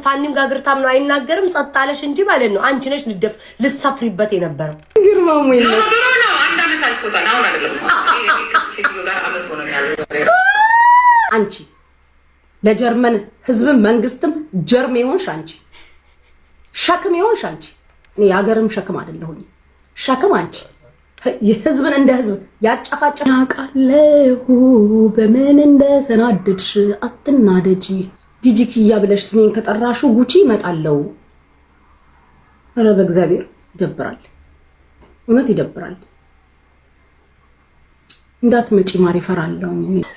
ፋኒም ጋግርታም ነው አይናገርም ጸጣለሽ እንጂ ማለት ነው አንቺ ነሽ ልትሰፍሪበት የነበረው ግርማሙ ነው አንድ አመት አልፎታል አሁን አይደለም አንቺ ለጀርመን ህዝብ መንግስትም ጀርም ይሆንሽ አንቺ ሸክም ይሆንሽ አንቺ እኔ ያገርም ሸክም አይደለሁኝ ሸክም አንቺ የህዝብን እንደ ህዝብ ያጫፋጫ ያቃለሁ በምን እንደተናደድሽ አትናደጂ ዲጂኪያ ብለሽ ስሜን ከጠራሹ ጉቺ ይመጣለው አረ በእግዚአብሔር ይደብራል እውነት ይደብራል እንዳትመጪ ማሪ ፈራለው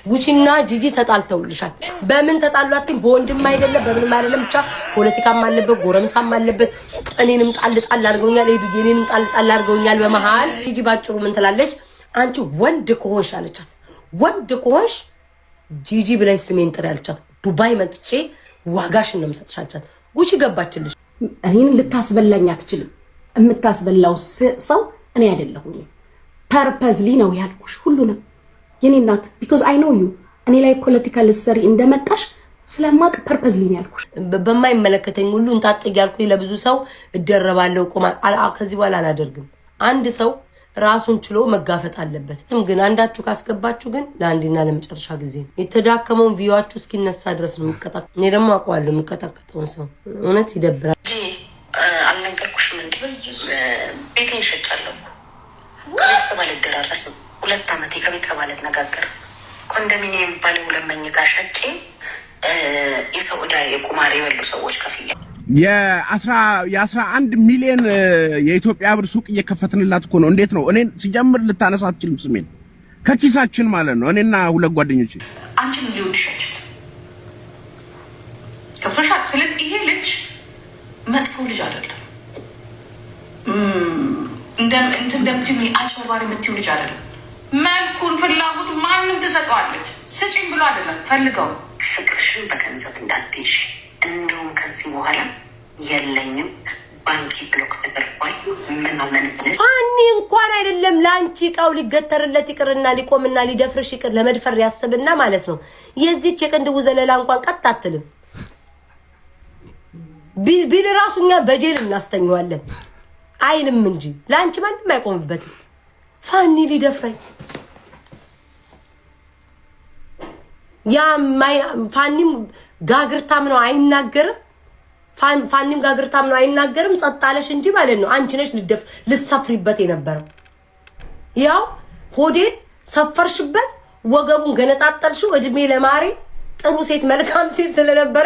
ጉቺና ጂጂ ተጣልተውልሻል በምን ተጣሏትኝ በወንድም አይደለም በምንም አይደለም ብቻ ፖለቲካም አለበት ጎረምሳም አለበት እኔንም ጣል አድርገውኛል እኔንም ጣል አድርገውኛል በመሃል ጂጂ ባጭሩ ምን ትላለች አንቺ ወንድ ከሆንሽ አለቻት ወንድ ከሆንሽ ጂጂ ብለሽ ስሜን ጥሪ አለቻት ዱባይ መጥቼ ዋጋሽን ነው የምሰጥሻቻት ጉቺ ገባችልሽ እኔን ልታስበላኝ አትችልም የምታስበላው ሰው እኔ አይደለሁኝ ፐርፐዝሊ ነው ያልኩሽ ሁሉንም የኔ እናት because I know you እኔ ላይ ፖለቲካል ሰሪ እንደመጣሽ ስለማቅ ፐርፐዝሊ ነው ያልኩሽ በማይመለከተኝ ሁሉ እንጣጥ ያልኩኝ ለብዙ ሰው እደረባለሁ ቆማ ከዚህ በኋላ አላደርግም አንድ ሰው ራሱን ችሎ መጋፈጥ አለበት ግን አንዳችሁ ካስገባችሁ ግን ለአንድና ለመጨረሻ ጊዜ የተዳከመውን ቪዲዮአችሁ እስኪነሳ ድረስ ነው የምትቀጣው እኔ ደግሞ አውቀዋለሁ የምትቀጣው ሰው እውነት ይደብራል አልነገርኩሽም እንዴ ቤቴን ሸጫለሁ ከቤተሰብ አልደራረስም 2 አመት ከቤተሰብ አልነጋገር ኮንዶሚኒየም ባለ 2 መኝታ ሸጬ የሰውዳ የቁማር የበሉ ሰዎች ከፍያ የ11 ሚሊዮን የኢትዮጵያ ብር ሱቅ እየከፈትንላት እኮ ነው እንዴት ነው እኔን ሲጀምር ልታነሳ አትችልም ስሜን ከኪሳችን ማለት ነው እኔና 2 ጓደኞቼ አንቺን ሊወድሻች ከፍቶሻል ስለዚህ ይሄ ልጅ መጥፎ ልጅ አይደለም እንደምትሚ አጭበርባሪ የምትይው ልጅ አይደለም መልኩን ፍላጎቱ ማንም ትሰጠዋለች ስጪኝ ብሎ አይደለም ፈልገው ፍቅርሽን በገንዘብ እንዳትይሽ እንደውም ከዚህ በኋላ የለኝም ባንኪ ብሎክ ተደርጓል ምናምን ፋኒ እንኳን አይደለም ላንቺ ቃው ሊገተርለት ይቅርና ሊቆምና ሊደፍርሽ ይቅር ለመድፈር ያስብና ማለት ነው የዚህች የቀንድው ዘለላ እንኳን ቀጥ አትልም ቢል ራሱኛ በጄል እናስተኛዋለን አይልም እንጂ ላንቺ ማንም አይቆምበትም ፋኒ ሊደፍረኝ ያ ፋኒም ጋግርታም ነው አይናገርም ፋኒም ጋግርታም ነው አይናገርም ጸጣለሽ እንጂ ማለት ነው አንቺ ነሽ ልትሰፍሪበት የነበረው ያው ሆዴን ሰፈርሽበት ወገቡን ገነጣጠልሽው እድሜ ለማሪ ጥሩ ሴት መልካም ሴት ስለነበረ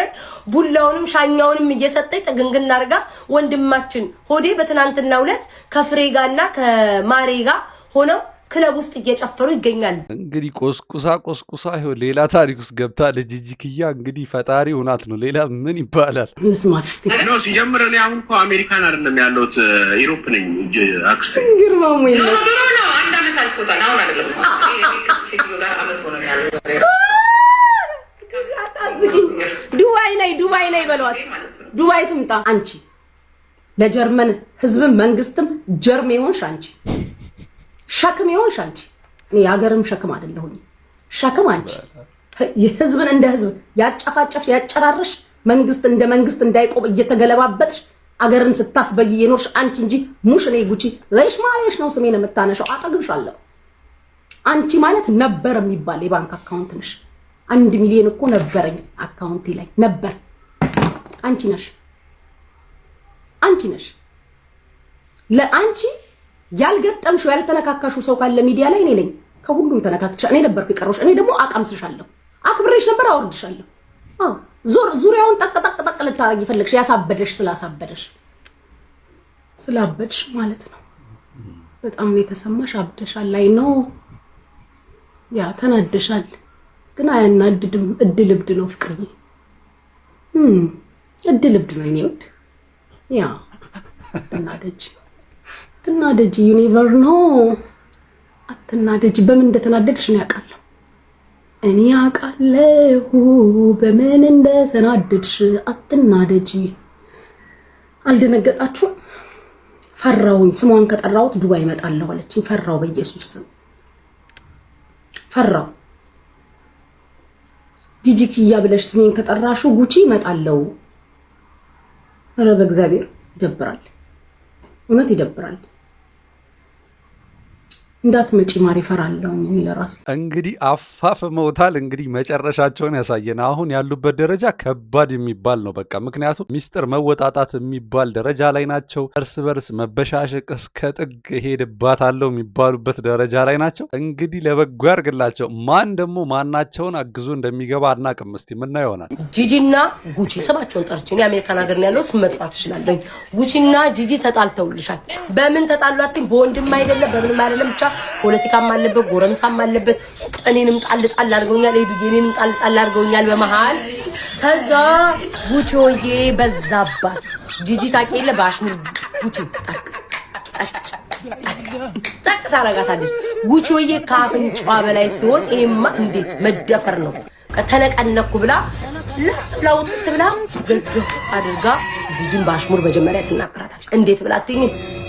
ቡላውንም ሻኛውንም እየሰጠኝ ጥግንግና አርጋ ወንድማችን ሆዴ በትናንትናው ዕለት ከፍሬ ጋርና ከማሬ ጋር ሆነው ክለብ ውስጥ እየጨፈሩ ይገኛሉ እንግዲህ ቆስቁሳ ይሁን ሌላ ታሪክ ውስጥ ገብታ ለጂጂኪያ እንግዲህ ፈጣሪ ሆናት ነው ሌላ ምን ይባላል ነው ሲጀምር እኔ አሁን እኮ አሜሪካን አይደለም ያለሁት ዩሮፕ ነኝ አክሴ ግርማሙ ነው አንድ አመት አልፎታል አሁን አይደለም ከዚህ ጋር አመት ሆነ ያለው ዱባይ ነይ በሏት ዱባይ ትምጣ አንቺ ለጀርመን ህዝብ መንግስትም ጀርም ይሆንሽ አንቺ ሸክም ይሆንሽ አንቺ እኔ ያገርም ሸክም አይደለሁኝ ሸክም አንቺ የህዝብን እንደ ህዝብ ያጫፋጫፍ ያጨራርሽ መንግስት እንደ መንግስት እንዳይቆም እየተገለባበጥሽ አገርን ስታስበይ የኖርሽ አንቺ እንጂ ሙሽ እኔ ጉቺ ለይሽ ማለሽ ነው ስሜን የምታነሻው አጠግብሻለሁ አንቺ ማለት ነበር የሚባል የባንክ አካውንት ነሽ 1 ሚሊዮን እኮ ነበረኝ አካውንቴ ላይ ነበር አንቺ ነሽ ለአንቺ ያልገጠምሽው ያልተነካካሽው ሰው ካለ ሚዲያ ላይ እኔ ነኝ ከሁሉም ተነካክቻ እኔ ነበርኩ ይቀርሽ እኔ ደግሞ አቀምስሻለሁ አክብሬሽ ነበር አወርድሻለሁ ዙሪያውን ጠቅ ልታረጊ ፈለግሽ ያሳበደሽ ስላበድሽ ማለት ነው በጣም የተሰማሽ አብደሻል ላይ ነው ያ ተናደሻል ግን አያናድድም እድል እብድ ነው ፍቅርዬ እድል እብድ ነው እኔ ወድ ያ ትናደጂ ዩኒቨር ነው አትናደጂ በምን እንደተናደድሽ ነው ያውቃለሁ እኔ ያውቃለሁ በምን እንደተናደድሽ አትናደጂ አልደነገጣችሁ ፈራውኝ ስሟን ከጠራውት ዱባይ እመጣለሁ አለችኝ ፈራው በኢየሱስ ስም ፈራው ጂጂኪያ ብለሽ ስሜን ከጠራሹ ጉቺ እመጣለሁ ኧረ በእግዚአብሔር ይደብራል፣ እውነት ይደብራል። እንዳትመጪ ማር ይፈራለሁ እኔ ለራሴ። እንግዲህ አፋፍመውታል። እንግዲህ መጨረሻቸውን ያሳየን። አሁን ያሉበት ደረጃ ከባድ የሚባል ነው። በቃ ምክንያቱም ሚስጥር መወጣጣት የሚባል ደረጃ ላይ ናቸው። እርስ በርስ መበሻሸቅ እስከ ጥግ ሄድባታለሁ የሚባሉበት ደረጃ ላይ ናቸው። እንግዲህ ለበጎ ያርግላቸው። ማን ደግሞ ማናቸውን አግዞ እንደሚገባ አናውቅም። እስቲ ምናየው ይሆናል። ጂጂና ጉቺ ስማቸውን ጠርቼ እኔ አሜሪካን ሀገር ነው ያለው፣ ስም መጥራት እችላለሁ። ጉቺና ጂጂ ተጣልተውልሻል። በምን ተጣሏት? በወንድም አይደለም በምንም አይደለም፣ ብቻ ፖለቲካም አለበት ጎረምሳም አለበት። እኔንም ጣል አድርገውኛል፣ እኔንም ጣል አድርገውኛል በመሃል። ከዛ ጉቺዬ በዛባት። ጂጂ ታውቂለ በአሽሙር ጉቺ ጠቅ ታረጋታለች። ጉቺዬ ከአፍንጫዋ በላይ ሲሆን ይሄማ እንዴት መደፈር ነው? ከተነቀነኩ ብላ ለውጥት ብላ ዝርግፍ አድርጋ ጂጂን በአሽሙር መጀመሪያ ትናገራታለች። እንዴት ብላ አትይኝ?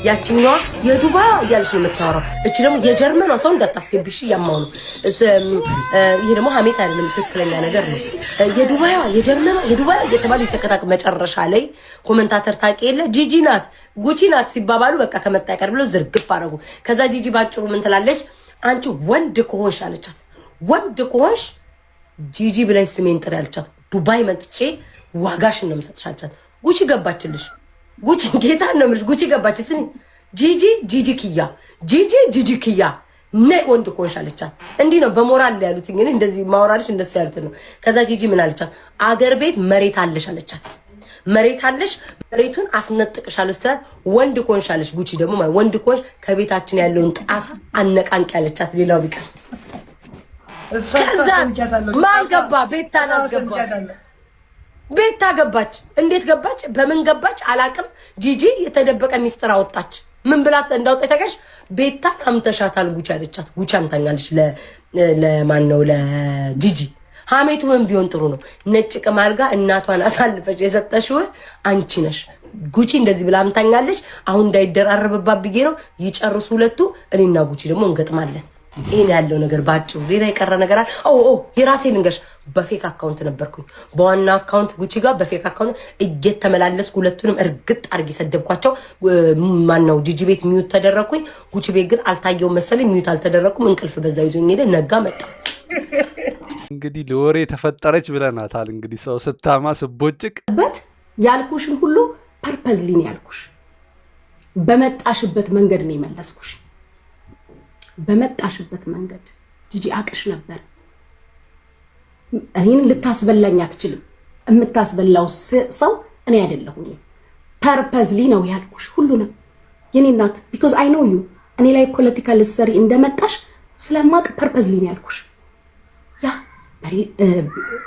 ያቺኛዋ የዱባይ እያለች ነው የምታወራው፣ እቺ ደግሞ የጀርመኗ። ሰው እንዳታስገቢሽ እያማው ነው። ይሄ ደግሞ ሀሜት አይደለም፣ ትክክለኛ ነገር ነው። የዱባይዋ የጀርመኗ የዱባይ እየተባለ ይተከታክ። መጨረሻ ላይ ኮመንታተር ታውቂ የለ ጂጂ ናት ጉቺ ናት ሲባባሉ በቃ ከመጣ ይቀር ብሎ ዝርግፍ አደረጉ። ከዛ ጂጂ ባጭሩ ምን ትላለች? አንቺ ወንድ ከሆንሽ አለቻት፣ ወንድ ከሆንሽ ጂጂ ብለሽ ስሜን ጥሪ አለቻት። ዱባይ መጥቼ ዋጋሽን ነው የምሰጥሻቻት። ጉቺ ገባችልሽ? ጉቺ ጌታ ነው የምልሽ። ጉቺ ገባች። ስሚ ጂጂ ጂጂ ኪያ ጂጂ ጂጂ ኪያ ነይ ወንድ ኮንሽ አለቻት። እንዲህ ነው በሞራል ያሉት። እንግዲህ እንደዚህ ማወራልሽ እንደሱ ያሉት ነው። ከዛ ጂጂ ምን አለቻት? አገር ቤት መሬት አለሽ አለቻት። መሬት አለሽ፣ መሬቱን አስነጥቅሻለሁ ስትላት ወንድ ኮንሽ አለች። ጉቺ ደግሞ ወንድ ኮንሽ ከቤታችን ያለውን ጣሳ አነቃንቂ አለቻት። ሌላው ቢቀር ከዛ ማን ገባ? ቤታን አስገባ። ቤታ ገባች። እንዴት ገባች? በምን ገባች አላቅም። ጂጂ የተደበቀ ሚስጥር አወጣች። ምን ብላት እንዳወጣች ታውቂያለሽ? ቤታን አምተሻታል ጉቺ አለቻት። ጉቺ አምታኛለች ለማን ነው? ለጂጂ። ሀሜቱ ምን ቢሆን ጥሩ ነው? ነጭ ቅማል ጋር እናቷን አሳልፈሽ የሰጠሽው አንቺ ነሽ። ጉቺ እንደዚህ ብላ አምታኛለች። አሁን እንዳይደራረብባት ብዬ ነው። ይጨርሱ ሁለቱ፣ እኔና ጉቺ ደግሞ እንገጥማለን። ይሄን ያለው ነገር ባጭሩ። ሌላ የቀረ ነገር አለ? የራሴ ልንገርሽ። በፌክ አካውንት ነበርኩኝ። በዋና አካውንት ጉቺ ጋር በፌክ አካውንት እየተመላለስኩ ሁለቱንም እርግጥ አድርጌ ሰደብኳቸው። ማን ነው ጂጂ ቤት ሚዩት ተደረኩኝ። ጉቺ ቤት ግን አልታየው መሰለኝ፣ ሚዩት አልተደረኩም። እንቅልፍ በዛ ይዞኝ ሄደ። ነጋ መጣ። እንግዲህ ለወሬ ተፈጠረች ብለናታል። እንግዲህ ሰው ስታማ ስቦጭቅበት ያልኩሽን ሁሉ ፐርፐዝሊ ነው ያልኩሽ። በመጣሽበት መንገድ ነው የመለስኩሽ። በመጣሽበት መንገድ ጂጂ አቅሽ ነበር። እኔን ልታስበላኝ አትችልም። የምታስበላው ሰው እኔ አይደለሁኝ። ፐርፐዝሊ ነው ያልኩሽ ሁሉንም የኔ እናት። ቢኮዝ አይ ኖ ዩ እኔ ላይ ፖለቲካል ሰሪ እንደመጣሽ ስለማቅ ፐርፐዝሊ ነው ያልኩሽ። ያ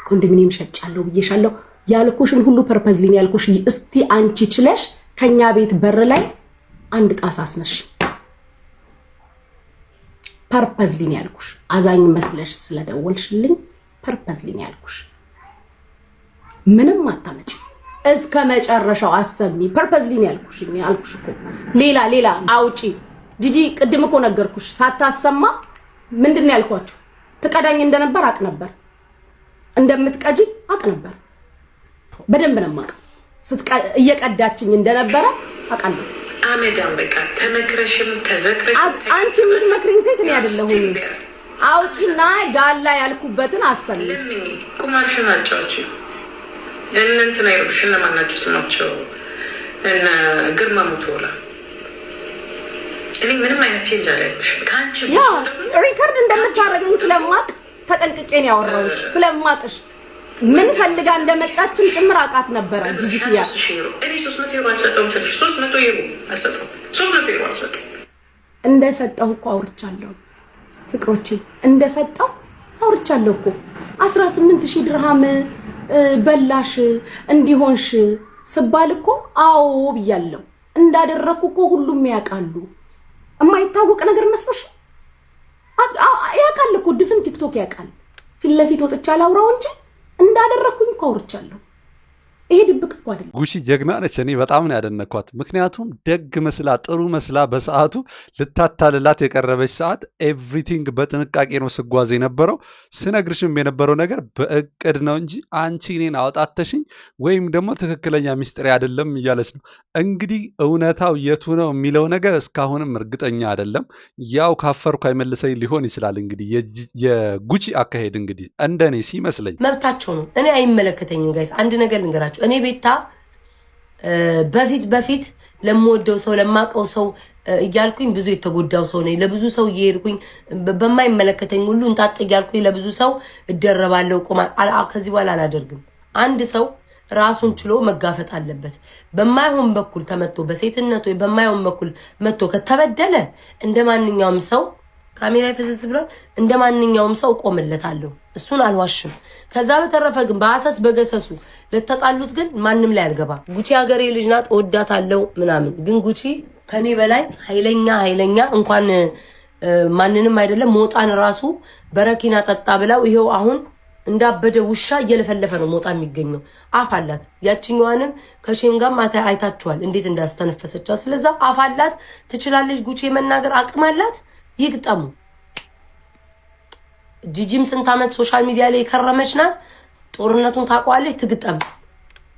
ኮንዶሚኒየም ሸጫለሁ ብዬሻለሁ ያልኩሽን ሁሉ ፐርፐዝሊ ነው ያልኩሽ። እስቲ አንቺ ችለሽ ከኛ ቤት በር ላይ አንድ ጣሳ አስነሽ። ፐርፐዝሊ ነው ያልኩሽ። አዛኝ መስለሽ ስለደወልሽልኝ ፐርፐዝሊ ነው ያልኩሽ። ምንም አታመጪ። እስከ መጨረሻው አሰብኒ። ፐርፐዝሊ ነው ያልኩሽ እኮ። ሌላ አውጪ። ጂጂ ቅድም እኮ ነገርኩሽ። ሳታሰማ ምንድነው ያልኳችሁ? ትቀዳኝ እንደነበር አቅ ነበር፣ እንደምትቀጂ አቅ ነበር። በደንብ ነው የማውቀው። እየቀዳችኝ እንደነበረ አውቃለሁ። አመዳም በቃ ተመክረሽም ተዘክረሽም አንቺ የምትመክሪኝ ሴት እኔ አይደለሁም። አውጪና ጋላ ያልኩበትን አሰሚ። ቁማርሽን አጫውቺ። እንትን አይሩሽ እነማን ናቸው ስማቸው? እነ ግርማ ሞቶላ። እኔ ምንም አይነት ቼንጅ አላየሁሽም ከአንቺ። ያው ሪከርድ እንደምታረገኝ ስለማቅ ተጠንቅቄ ነው ያወራሁሽ። ስለማቅሽ ምን ፈልጋ እንደመጣችን ጭምር አውቃት ነበረ። ጂጂኪያ እኔ 300 ዩሮ አልሰጠውም ትልሽ። 300 ዩሮ አልሰጠውም። 300 ዩሮ አልሰጠውም። እንደሰጠው እኮ አውርቻለሁ ፍቅሮቼ፣ እንደሰጠው አውርቻለሁ እኮ። 18000 ድርሃም በላሽ እንዲሆንሽ ስባል እኮ አዎ ብያለሁ። እንዳደረኩ እኮ ሁሉም ያውቃሉ። የማይታወቅ ነገር መስሎሽ? ያውቃል እኮ ድፍን ቲክቶክ ያውቃል። ፊት ለፊት ወጥቻ ላውራው እንጂ እንዳደረኩኝ እኮ አውርቻለሁ። ይሄ ድብቅ እኮ አይደለም። ጉቺ ጀግና ነች። እኔ በጣም ነው ያደነኳት። ምክንያቱም ደግ መስላ ጥሩ መስላ በሰዓቱ ልታታልላት የቀረበች ሰዓት ኤቭሪቲንግ በጥንቃቄ ነው ስጓዝ የነበረው። ስነግርሽም የነበረው ነገር በእቅድ ነው እንጂ አንቺ እኔን አውጣተሽኝ ወይም ደግሞ ትክክለኛ ሚስጥሬ አይደለም እያለች ነው። እንግዲህ እውነታው የቱ ነው የሚለው ነገር እስካሁንም እርግጠኛ አይደለም። ያው ካፈርኩ አይመልሰኝ ሊሆን ይችላል። እንግዲህ የጉቺ አካሄድ እንግዲህ እንደኔ ሲመስለኝ መብታቸው ነው። እኔ አይመለከተኝም ጋይስ። አንድ ነገር ልንገራችሁ። እኔ ቤታ በፊት ለምወደው ሰው ለማቀው ሰው እያልኩኝ ብዙ የተጎዳው ሰው ነኝ። ለብዙ ሰው እየሄድኩኝ በማይመለከተኝ ሁሉ እንጣጥ እያልኩኝ ለብዙ ሰው እደረባለሁ። ከዚህ በኋላ አላደርግም። አንድ ሰው ራሱን ችሎ መጋፈጥ አለበት። በማይሆን በኩል ተመቶ በሴትነቱ ወይ በማይሆን በኩል መቶ ከተበደለ እንደ ማንኛውም ሰው ካሜራ ይፈሰስ ብሎ እንደ ማንኛውም ሰው ቆምለታለሁ። እሱን አልዋሽም። ከዛ በተረፈ ግን በአሰስ በገሰሱ ለተጣሉት ግን ማንም ላይ አልገባ። ጉቺ ሀገሬ ልጅ ናት፣ እወዳታለሁ ምናምን። ግን ጉቺ ከኔ በላይ ኃይለኛ እንኳን ማንንም አይደለም ሞጣን ራሱ በረኪና ጠጣ ብላው ይሄው አሁን እንዳበደ ውሻ እየለፈለፈ ነው ሞጣ የሚገኘው። አፍ አላት። ያቺኛዋንም ከሼም ጋር አይታችኋል እንዴት እንዳስተነፈሰቻት። ስለዛ አፍ አላት፣ ትችላለች። ጉቺ የመናገር አቅም አላት። ይግጠሙ። ጂጂም ስንት ዓመት ሶሻል ሚዲያ ላይ የከረመች ናት። ጦርነቱን ታውቀዋለች። ትግጠም።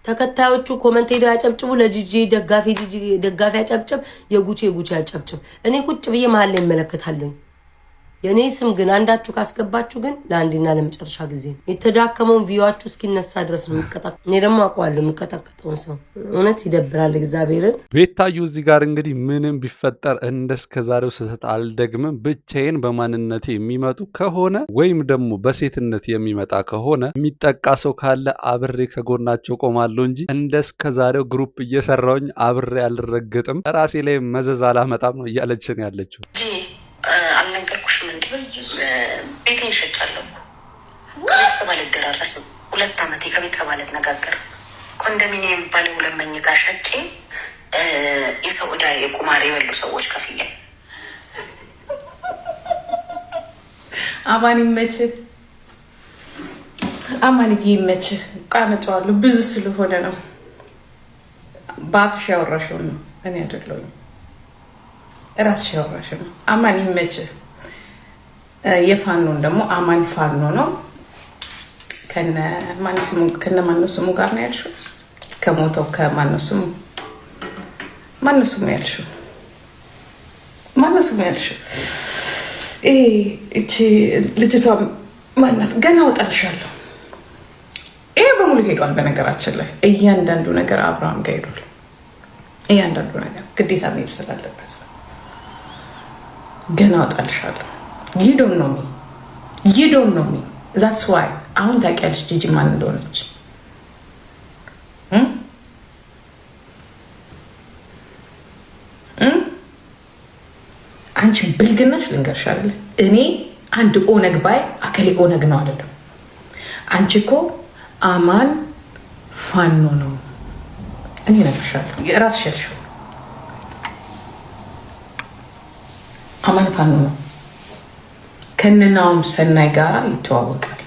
ተከታዮቹ ኮሜንት ሄደው ያጨብጭቡ። ለጂጂ ደጋፊ ያጨብጭብ፣ የጉቺ ያጨብጭብ። እኔ ቁጭ ብዬ መሀል ላይ እመለከታለሁ። የኔ ስም ግን አንዳችሁ ካስገባችሁ ግን ለአንድና ለመጨረሻ ጊዜ የተዳከመውን ቪዲዮአችሁ እስኪነሳ ድረስ ነው የሚቀጣቀጠው። እኔ ደግሞ አውቀዋለሁ የሚቀጣቀጠውን ሰው። እውነት ይደብራል እግዚአብሔርን። ቤታዩ እዚህ ጋር እንግዲህ ምንም ቢፈጠር እንደስከዛሬው ስህተት አልደግምም። ብቻዬን በማንነቴ የሚመጡ ከሆነ ወይም ደግሞ በሴትነት የሚመጣ ከሆነ የሚጠቃ ሰው ካለ አብሬ ከጎናቸው ቆማለሁ እንጂ እንደስከዛሬው ግሩፕ እየሰራውኝ አብሬ አልረገጥም። ራሴ ላይ መዘዝ አላመጣም ነው እያለችን ያለችው። አልነገርኩሽም እንዴ? ቤቴን ሸጫለሁ። ከቤተሰብ አልደራረስም። 2 ዓመት ከቤተሰብ አልነጋገር። ኮንዶሚኒየም የሚባለው 2 መኝታ ሸጬ የሰው ዕዳ የቁማር የበሉ ሰዎች ከፍዬ። አማን ይመችህ፣ አማንዬ ይመችህ። ቃመጫዋለሁ ብዙ ስለሆነ ነው። በአፍሽ ያወራሽው ነው እኔ አይደለሁም። ራስሽ ያወራሽ ነው። አማን ይመችህ። የፋኖን ደግሞ አማን ፋኖ ነው። ከነ ማነው ስሙ ጋር ነው ያልሽው? ከሞተው ከማነው ስሙ ያልሽው? ማነው ስሙ ያልሽው? እቺ ልጅቷ ማናት? ገና አወጣልሻለሁ። ይሄ በሙሉ ሄዷል። በነገራችን ላይ እያንዳንዱ ነገር አብርሃም ጋር ሄዷል። እያንዳንዱ ነገር ግዴታ መሄድ ስላለበት ገና አወጣልሻለሁ። you don't know me that's why አሁን ታውቂያለሽ ጂጂ ማን እንደሆነች። አንቺ ብልግናሽ ልንገርሽ አይደል? እኔ አንድ ኦነግ ባይ አከሌ ኦነግ ነው አይደለም። አንቺ እኮ አማን ፋኖ ነው። እኔ ነግርሻለሁ። የራስሽ ያልሽው አማን ፋኖ ነው። ከነናውም ሰናይ ጋራ ይተዋወቃል።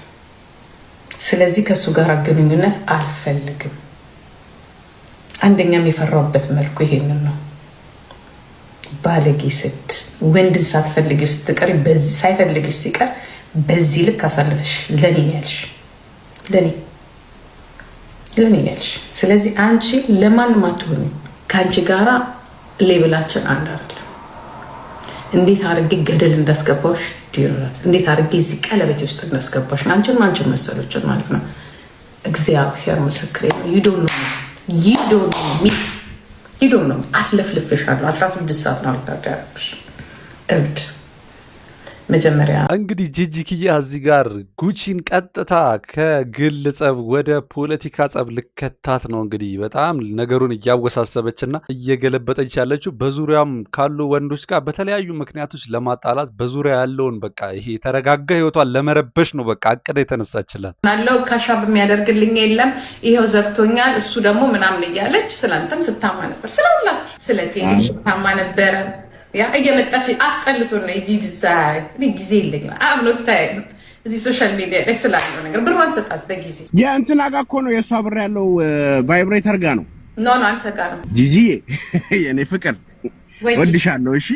ስለዚህ ከሱ ጋር ግንኙነት አልፈልግም። አንደኛም የፈራውበት መልኩ ይሄንን ነው። ባለጌ ስድ ወንድን ሳትፈልጊው ስትቀሪ በዚህ ሳይፈልግሽ ሲቀር በዚህ ልክ አሳልፈሽ ለኔ ያልሽ ለኔ ያልሽ። ስለዚህ አንቺ ለማንም አትሆኑ። ከአንቺ ጋራ ሌብላችን አንድ አይደለም። እንዴት አድርጌ ገደል እንዳስገባሽ ዲራራት እንዴት አድርጌ እዚህ ቀለበት ውስጥ እንዳስገባሽ አንቺን መሰሎችን ማለት ነው። እግዚአብሔር ምስክሬ ነው። you don't know አስለፍልፍሻለሁ። 16 ሰዓት ነው አልታደርኩሽ እብድ። መጀመሪያ እንግዲህ ጂጂ ኪያ እዚህ ጋር ጉቺን ቀጥታ ከግል ጸብ ወደ ፖለቲካ ጸብ ልከታት ነው። እንግዲህ በጣም ነገሩን እያወሳሰበችና እየገለበጠች ያለችው በዙሪያም ካሉ ወንዶች ጋር በተለያዩ ምክንያቶች ለማጣላት በዙሪያ ያለውን በቃ ይሄ የተረጋጋ ህይወቷን ለመረበሽ ነው በቃ አቅደ የተነሳችላት። ናለው ካሻብ የሚያደርግልኝ የለም ይሄው ዘግቶኛል እሱ ደግሞ ምናምን እያለች ስላንተም ስታማ ነበር፣ ስለሁላችሁ ስለቴኒ ስታማ ነበር። ያ እየመጣች አስጠልቶ ነው ጂጂ ዛይ ጊዜ የለኝም አብሎታይ እዚህ ሶሻል ሚዲያ ላይ ስላለው ነገር ብሯን ሰጣት በጊዜ የእንትና ጋር እኮ ነው የእሷ ብር ያለው ቫይብሬተር ጋር ነው። ኖ አንተ ጋር ነው ጂጂዬ የኔ ፍቅር ወድሻለሁ። እሺ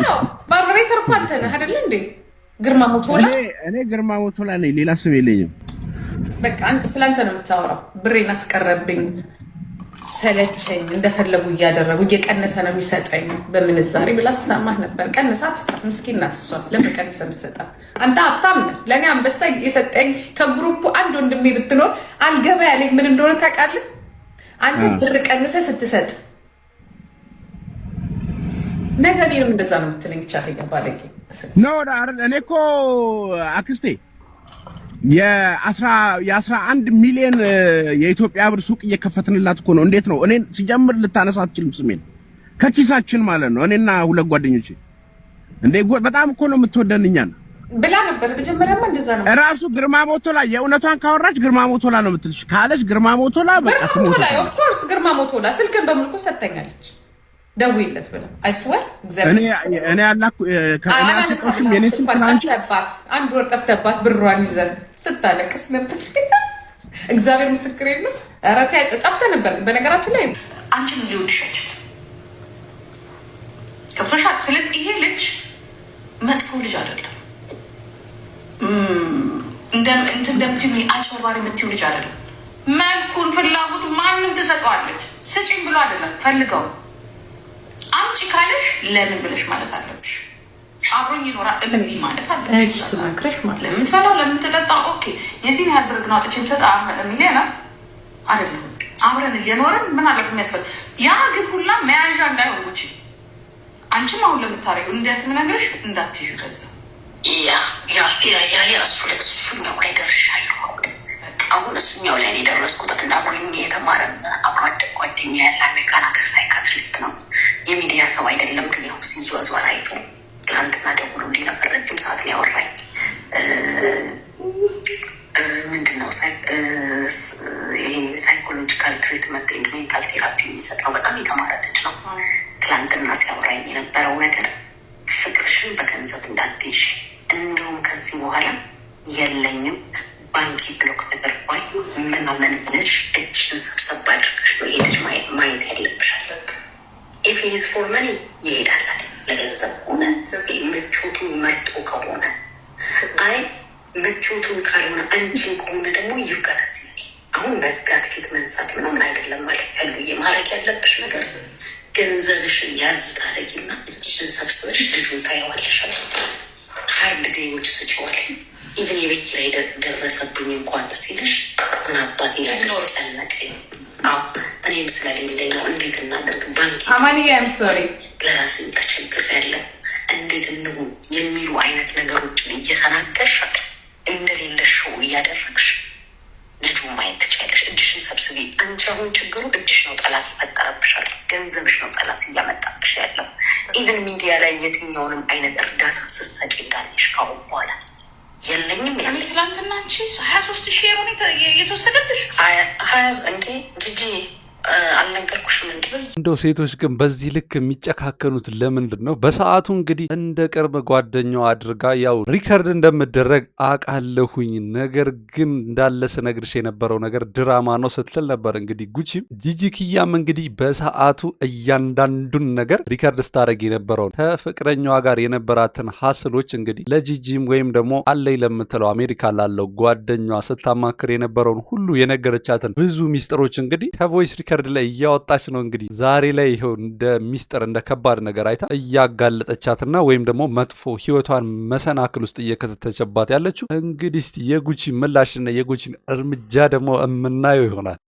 ኖ ቫይብሬተር እኮ አንተ ነህ አይደል እንዴ? ግርማ ሞቶላ እኔ ግርማ ሞቶላ ነኝ፣ ሌላ ስም የለኝም። በቃ አንተ ስላንተ ነው የምታወራው። ብሬን አስቀረብኝ፣ ሰለቸኝ፣ እንደፈለጉ እያደረጉ እየቀነሰ ነው የሚሰጠኝ በምንዛሬ ብላ ስታማህ ነበር። ቀነሳ አትስጣት፣ ምስኪን ናት እሷ። ለምን ቀነሰ የምትሰጣት? አንተ ሀብታም ነህ። ለእኔ አንበሳ የሰጠኝ ከግሩፑ አንድ ወንድሜ ብትኖር አልገባ ያለኝ ምን እንደሆነ ታውቃለህ? አንተ ብር ቀንሰ ስትሰጥ ነገ እኔንም እንደዛ ነው የምትለኝ። ቻለኝ ባለጌ ነው። እኔ እኮ አክስቴ የ11 ሚሊዮን የኢትዮጵያ ብር ሱቅ እየከፈትንላት እኮ ነው። እንዴት ነው እኔን ሲጀምር ልታነሳ አትችልም ስሜን ከኪሳችን ማለት ነው። እኔና ሁለት ጓደኞቼ እንዴ በጣም እኮ ነው የምትወደን እኛን ብላ ነበር። መጀመሪያማ እንደዛ ነው። እራሱ ግርማ ሞቶላ የእውነቷን ካወራች ግርማ ሞቶላ ነው የምትልሽ። ካለች ግርማ ሞቶላ በቃ ሞቶላ ኦፍ ኮርስ ግርማ ሞቶላ ስልክን በሙሉ ሰጥተኛለች። ደውይለት ብላ አይስወር እኔ ያላኩ ከእኔ አስቆሽም የኔ ስልክ አንቺ አንድ ወር ጠፍተባት ብሯን ይዘን ስታለቅስ ነበር። እግዚአብሔር ምስክሬ ነው። ኧረ ተይ ጠፍተ ነበር። በነገራችን ላይ አንቺን ሊወድሻች ገብቶሻል። ስለዚህ ይሄ ልጅ መጥፎ ልጅ አይደለም። እንደምትሚ አጭበርባሪ የምትይው ልጅ አይደለም። መልኩን ፍላጎቱ ማንም ትሰጠዋለች። ስጪኝ ብሎ አይደለም ፈልገው አምጪ ካለሽ ለምን ብለሽ ማለት አለብሽ። አብሮኝ ይኖራል እምቢ ማለት አለብሽ። ስማክረሽ ማለት ለምትበላው ለምትጠጣው ኦኬ። የዚህን ያህል ብር ግን አውጥቼ የምሰጥ ሚሊዮን አይደለም። አብረን እየኖርን ምን አለት የሚያስፈል ያ ግን ሁላ መያዣ እንዳይሆን ጉቺ አንቺም አሁን ለምታረጊው እንዴት ምነግርሽ እንዳትይዥ ከዛ ያ እሱኛው ላይ ደርሻለሁ። አሁን እሱኛው ላይ የደረስኩት እና አብሮኝ የተማረ አብሮ አደግ ጓደኛ ያለ አሜሪካን ሀገር ሳይካትሪስት ነው። የሚዲያ ሰው አይደለም፣ ግን ያው ሲዟዟር አይቶ ትናንትና ደውሎልኝ ነበር። ረጅም ሰዓት ነው ያወራኝ። ምንድነው ይሄ ሳይኮሎጂካል ትሪትመንት ሜንታል ቴራፒ የሚሰጠው በጣም የተማረ ልጅ ነው። ትናንትና ሲያወራኝ የነበረው ነገር ፍቅርሽን በገንዘብ እንዳትይሽ፣ እንደውም ከዚህ በኋላ የለኝም ባንኪ ብሎክ ተደርጓል ምናምን ብለሽ እጅሽን ሰብሰብ አድርገሽ ነው ይሄ ልጅ ማየት ያለብሻል። ኢፍ ኢዝ ፎር መኒ ይሄዳል። ለገንዘብ ሆነ ምቾቱን መርጦ ከሆነ አይ ምቾቱን ካልሆነ አንቺን ከሆነ ደግሞ ይጋተስ አሁን በዝጋት ፊት መንሳት ምናምን አይደለም ማለት ያሉ የማድረግ ያለብሽ ነገር ገንዘብሽን ያዝ ታረጊና እጅሽን ሰብስበሽ ልጁን ታየዋለሻል። ሀርድ ዴዮች ስጭዋል። ኢቨን የቤት ላይ ደረሰብኝ እንኳን ደስ ይለሽ ምን አባቴ ላኖር ጨነቀኝ። አዎ እኔም ስለሌለኝ ነው። እንዴት እናደርግ ባንክ አማኒያም ሶሪ ለራስን ተቸግር ያለው እንዴት እንሁን የሚሉ አይነት ነገሮችን እየተናገርሽ እንደሌለሽ እያደረግሽ ልጁ ማየት ትችያለሽ። እጅሽን ሰብስቢ። አንቺ አሁን ችግሩ እጅሽ ነው ጠላት ይፈጠረብሻል። ገንዘብሽ ነው ጠላት እያመጣብሽ ያለው። ኢቨን ሚዲያ ላይ የትኛውንም አይነት እርዳታ ስትሰጪ እንዳለሽ ካሁን በኋላ የለኝም ያለ ትላንትና አንቺ 23,000 ሆነ የተወሰደብሽ 20 እንዴ ጂጂ አልነገርኩሽም እንዴ? እንደው ሴቶች ግን በዚህ ልክ የሚጨካከኑት ለምንድን ነው? በሰዓቱ እንግዲህ እንደ ቅርብ ጓደኛው አድርጋ ያው ሪከርድ እንደምደረግ አውቃለሁኝ፣ ነገር ግን እንዳለ ስነግርሽ የነበረው ነገር ድራማ ነው ስትል ነበር። እንግዲህ ጉቺም ጂጂ ኪያም እንግዲህ በሰዓቱ እያንዳንዱን ነገር ሪከርድ ስታደርግ የነበረውን ከፍቅረኛዋ ጋር የነበራትን ሀስሎች እንግዲህ ለጂጂም ወይም ደግሞ አለይ ለምትለው አሜሪካ ላለው ጓደኛዋ ስታማክር የነበረውን ሁሉ የነገረቻትን ብዙ ሚስጥሮች እንግዲህ ከቮይስ ሪከርድ ላይ እያወጣች ነው። እንግዲህ ዛሬ ላይ ይሄው እንደ ሚስጥር እንደ ከባድ ነገር አይታ እያጋለጠቻትና ወይም ደግሞ መጥፎ ህይወቷን መሰናክል ውስጥ እየከተተችባት ያለችው እንግዲህ እስቲ የጉቺ ምላሽና የጉቺን እርምጃ ደግሞ የምናየው ይሆናል።